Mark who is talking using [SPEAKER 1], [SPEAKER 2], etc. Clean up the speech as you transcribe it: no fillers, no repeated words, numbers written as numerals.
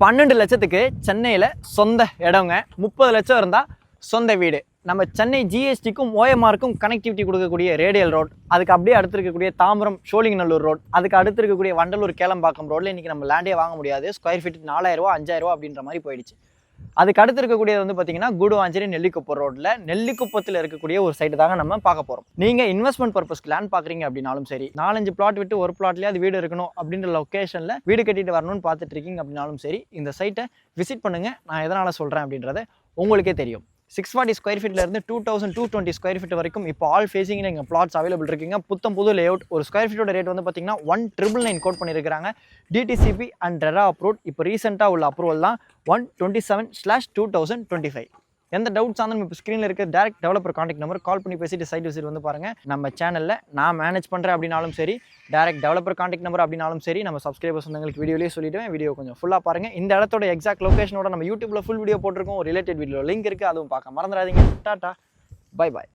[SPEAKER 1] 12 லட்சத்துக்கு சென்னையில் சொந்த இடங்க, 30 லட்சம் இருந்தால் சொந்த வீடு. நம்ம சென்னை ஜிஎஸ்டிக்கும் ஓஎம்ஆருக்கும் கனெக்டிவிட்டி கொடுக்கக்கூடிய ரேடியல் ரோட், அதுக்கு அப்படியே அடுத்து இருக்கக்கூடிய தாம்பரம் சோழிங்கநல்லூர் ரோட், அதுக்கு அடுத்து இருக்கக்கூடிய வண்டலூர் கேளம்பாக்கம் ரோட்டில் இன்றைக்கி நம்ம லேண்டே வாங்க முடியாது. ஸ்கொயர் ஃபீட் 4000 ரூபா 5000 ரூபா அப்படின்ற மாதிரி போயிடுச்சு. அதுக்கு அடுத்து இருக்கக்கூடியது வந்து பார்த்தீங்கன்னா கூடுவாஞ்சேரி நெல்லிக்குப்பம் ரோட்டில், நெல்லிக்குப்பத்தில் இருக்கக்கூடிய ஒரு சைட்டு தாங்க நம்ம பார்க்க போகிறோம். நீங்கள் இன்வெஸ்ட்மெண்ட் பர்பஸ்க்கு லேண்ட் பார்க்குறீங்க அப்படின்னாலும் சரி, 4-5 பிளாட் விட்டு ஒரு பிளாட்லேயே அது வீடு இருக்கணும் அப்படின்ற லொக்கேஷனில் வீடு கட்டிட்டு வரணும்னு பார்த்துட்டு இருக்கீங்க அப்படின்னாலும் சரி, இந்த சைட்டை விசிட் பண்ணுங்கள். நான் எதனால் சொல்கிறேன் அப்படின்றத உங்களுக்கே தெரியும். 640 ஸ்கொயர் ஃபீட்லேருந்து 2220 ஸ்கொயர் ஃபீட் வரைக்கும் இப்போ ஆல் ஃபேஸிங்கில் எங்கள் பிளாட்ஸ் அவைலபிள் இருக்குங்க. புத்தம் புது லேஅவுட். ஒரு ஸ்கொயர் ஃபீட்டோட ரேட் வந்து பார்த்தீங்கன்னா 1999 கோட் பண்ணியிருக்காங்க. DTCP and RERA approve. இப்போ ரீசெண்டாக உள்ள அப்ரூவல் தான் 127/2025. எந்த டவுட்ஸ் ஆனாலும் இப்போ ஸ்க்ரீனில் இருக்க direct developer contact number call பண்ணி பேசிட்டு சைட் விசிட் வந்து பாருங்கள். நம்ம சேனலில் நான் மேனேஜ் பண்ணுறேன் அப்படின்னாலும் சரி, டேரக்ட் டெவலப்பர் கான்டாக்ட் நம்பர் அப்படின்னாலும் சரி, நம்ம சப்ஸ்கிரைபர்ஸ் வந்தவங்களுக்கு வீடியோலேயே சொல்லிவிடுவேன். வீடியோ கொஞ்சம் ஃபுல்லாக பாருங்கள். இந்த இடத்தோட எக்ஸாக்ட் லொக்கேஷனோட நம்ம யூடியூப்பில் ஃபுல் வீடியோ போட்டிருக்கோம். ஒரு ரிலேட்டட் வீடியோ லிங்க் இருக்குது, அதுவும் பார்க்க மறந்துடாதீங்க. Tata, bye bye.